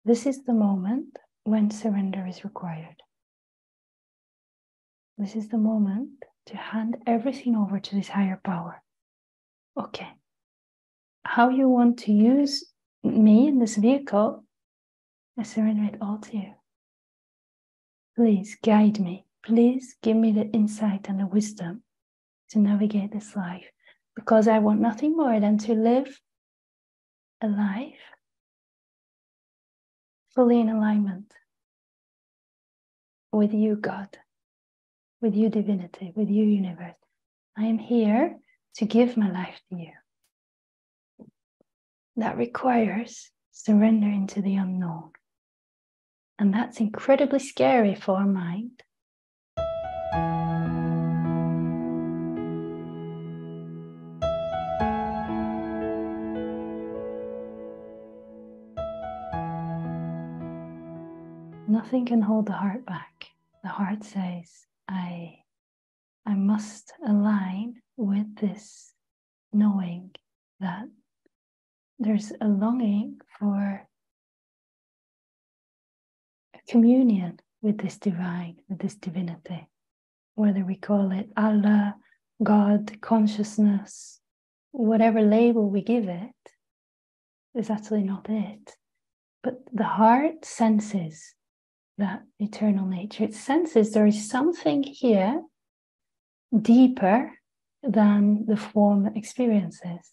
This is the moment when surrender is required. This is the moment to hand everything over to this higher power. Okay, how you want to use me in this vehicle, I surrender it all to you. Please guide me. Please give me the insight and the wisdom to navigate this life, because I want nothing more than to live a life fully in alignment with you, God, with you, divinity, with you, universe. I am here to give my life to you. That requires surrender into the unknown. And that's incredibly scary for our mind. Nothing can hold the heart back. The heart says, I must align with this knowing that there's a longing for a communion with this divine, with this divinity, whether we call it Allah, God, consciousness, whatever label we give it, is actually not it. But the heart senses that eternal nature. It senses there is something here deeper than the form experiences.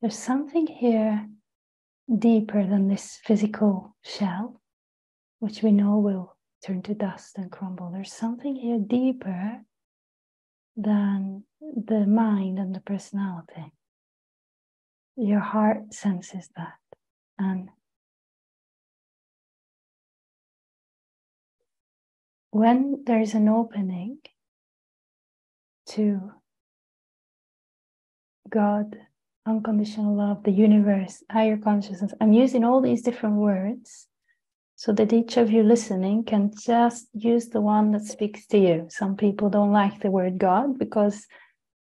There's something here deeper than this physical shell, which we know will turn to dust and crumble. There's something here deeper than the mind and the personality. Your heart senses that. And when there's an opening to God, unconditional love, the universe, higher consciousness, I'm using all these different words so that each of you listening can just use the one that speaks to you. Some people don't like the word God because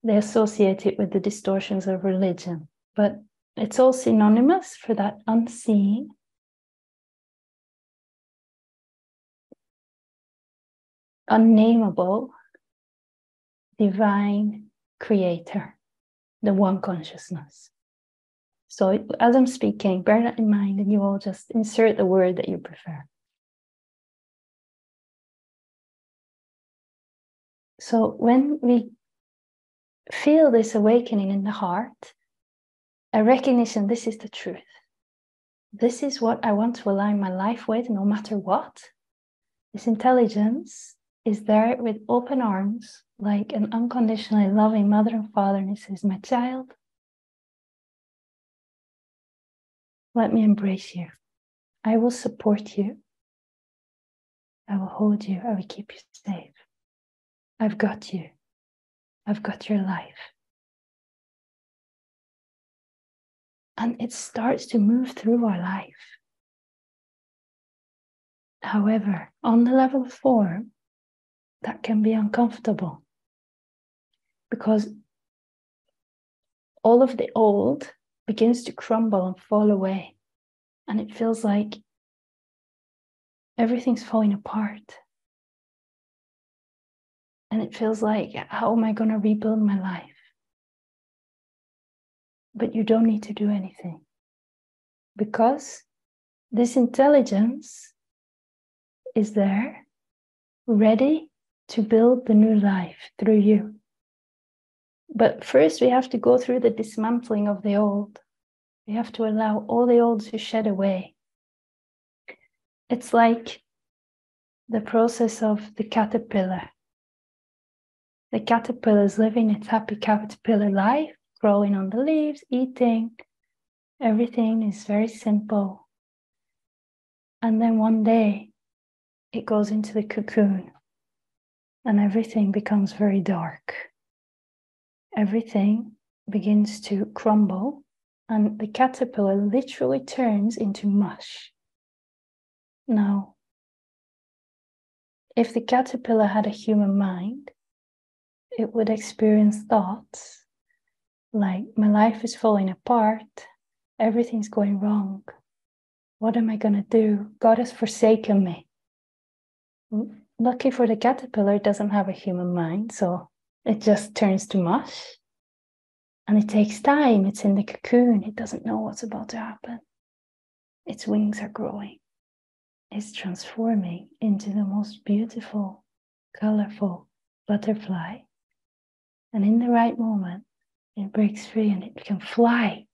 they associate it with the distortions of religion, but it's all synonymous for that unseen, unnameable, divine creator, the one consciousness. So as I'm speaking, bear that in mind, and you all just insert the word that you prefer. So when we feel this awakening in the heart, a recognition, this is the truth. This is what I want to align my life with, no matter what. This intelligence is there with open arms, like an unconditionally loving mother and father, and it says, my child, let me embrace you. I will support you. I will hold you. I will keep you safe. I've got you. I've got your life. And it starts to move through our life. However, on the level of form, that can be uncomfortable because all of the old begins to crumble and fall away. And it feels like everything's falling apart. And it feels like, how am I going to rebuild my life? But you don't need to do anything, because this intelligence is there, ready to build the new life through you. But first we have to go through the dismantling of the old. We have to allow all the old to shed away. It's like the process of the caterpillar. The caterpillar is living its happy caterpillar life, crawling on the leaves, eating. Everything is very simple. And then one day, it goes into the cocoon and everything becomes very dark. Everything begins to crumble and the caterpillar literally turns into mush. Now, if the caterpillar had a human mind, it would experience thoughts like, my life is falling apart, everything's going wrong. What am I going to do? God has forsaken me. Lucky for the caterpillar, it doesn't have a human mind, so it just turns to mush. And it takes time. It's in the cocoon. It doesn't know what's about to happen. Its wings are growing. It's transforming into the most beautiful, colorful butterfly. And in the right moment, it breaks free and it can fly.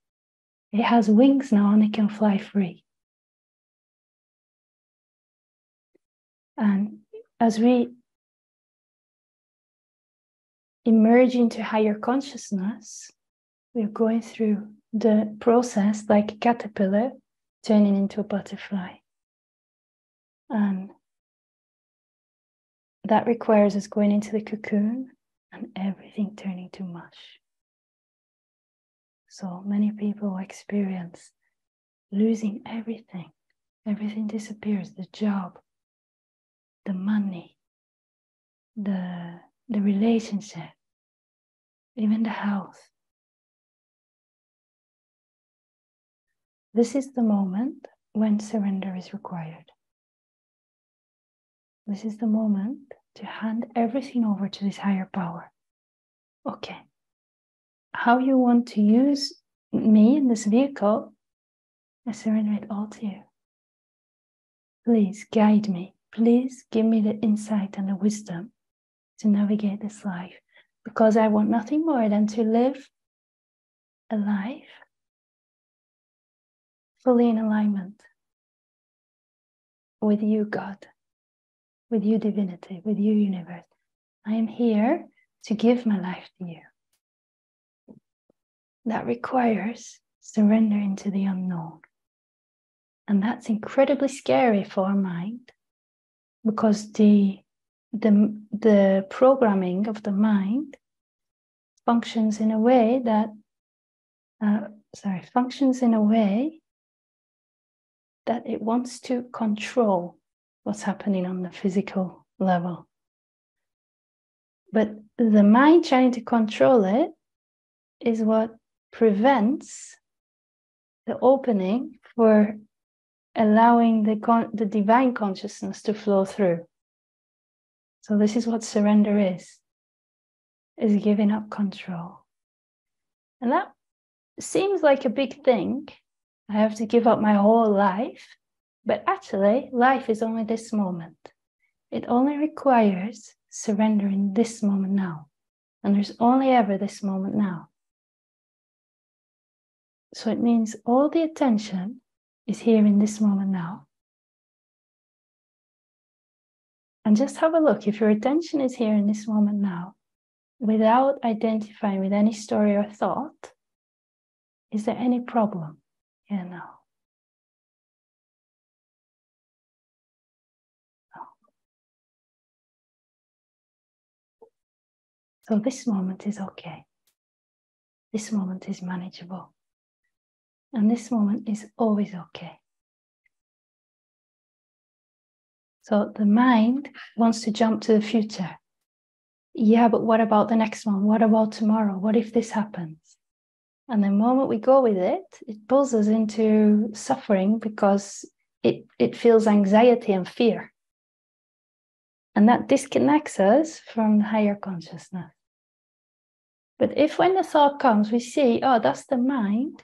It has wings now and it can fly free. And as we emerge into higher consciousness, we're going through the process like a caterpillar turning into a butterfly. And that requires us going into the cocoon and everything turning to mush. So many people experience losing everything. Everything disappears, the job, the money, the relationship, even the health. This is the moment when surrender is required. This is the moment to hand everything over to this higher power. Okay, how you want to use me in this vehicle, I surrender it all to you. Please guide me. Please give me the insight and the wisdom to navigate this life, because I want nothing more than to live a life fully in alignment with you, God, with you, divinity, with you, universe. I am here to give my life to you. That requires surrender into the unknown. And that's incredibly scary for our mind, because the programming of the mind functions in a way that it wants to control what's happening on the physical level. But the mind trying to control it is what prevents the opening for allowing the divine consciousness to flow through. So this is what surrender is giving up control. And that seems like a big thing. I have to give up my whole life, but actually life is only this moment. It only requires surrender in this moment now. And there's only ever this moment now. So it means all the attention is here in this moment now. And just have a look. If your attention is here in this moment now, without identifying with any story or thought, is there any problem here now? No. So this moment is okay. This moment is manageable. And this moment is always okay. So the mind wants to jump to the future. Yeah, but what about the next one? What about tomorrow? What if this happens? And the moment we go with it, it pulls us into suffering because it feels anxiety and fear. And that disconnects us from the higher consciousness. But if when the thought comes, we see, oh, that's the mind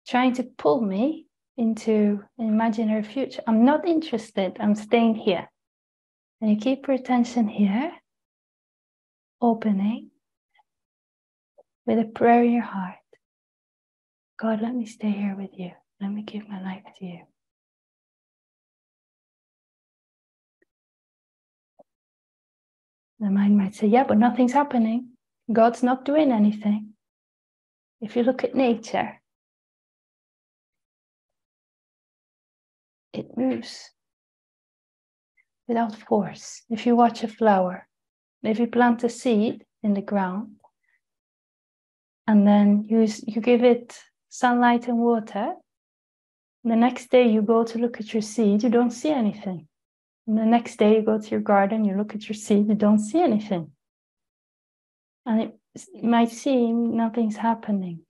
trying to pull me into an imaginary future. I'm not interested. I'm staying here. And you keep your attention here, opening with a prayer in your heart. God, let me stay here with you. Let me give my life to you. The mind might say, yeah, but nothing's happening. God's not doing anything. If you look at nature, it moves without force. If you watch a flower, if you plant a seed in the ground, and then you give it sunlight and water, the next day you go to look at your seed, you don't see anything. And the next day you go to your garden, you look at your seed, you don't see anything. And it might seem nothing's happening.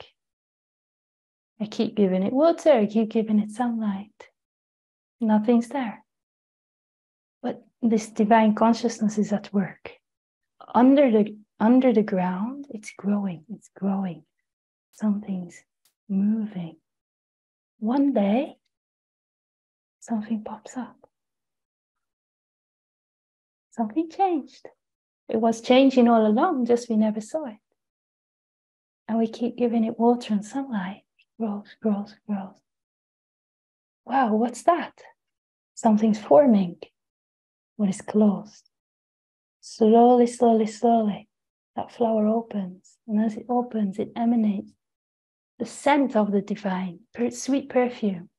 I keep giving it water, I keep giving it sunlight. Nothing's there. But this divine consciousness is at work. Under the ground, it's growing, Something's moving. One day, something pops up. Something changed. It was changing all along, just we never saw it. And we keep giving it water and sunlight. It grows. Wow, what's that? Something's forming. What is closed? Slowly, that flower opens. And as it opens, it emanates the scent of the divine, sweet perfume.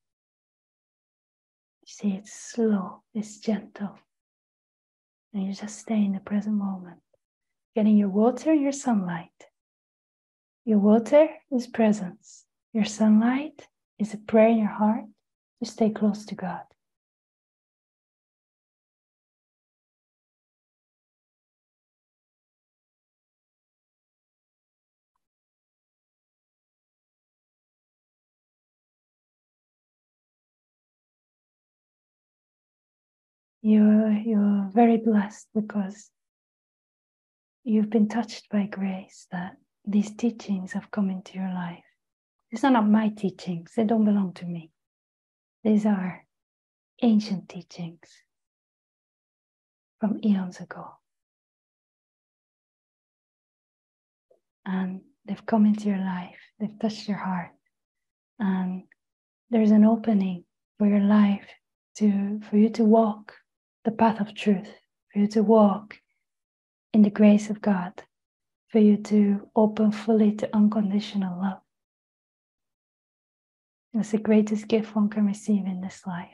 You see, it's slow, it's gentle. And you just stay in the present moment, getting your water, your sunlight. Your water is presence. Your sunlight is a prayer in your heart to stay close to God. You're very blessed because you've been touched by grace that these teachings have come into your life. These are not my teachings. They don't belong to me. These are ancient teachings from eons ago. And they've come into your life. They've touched your heart. And there's an opening for your life for you to walk the path of truth, for you to walk in the grace of God, for you to open fully to unconditional love. It's the greatest gift one can receive in this life.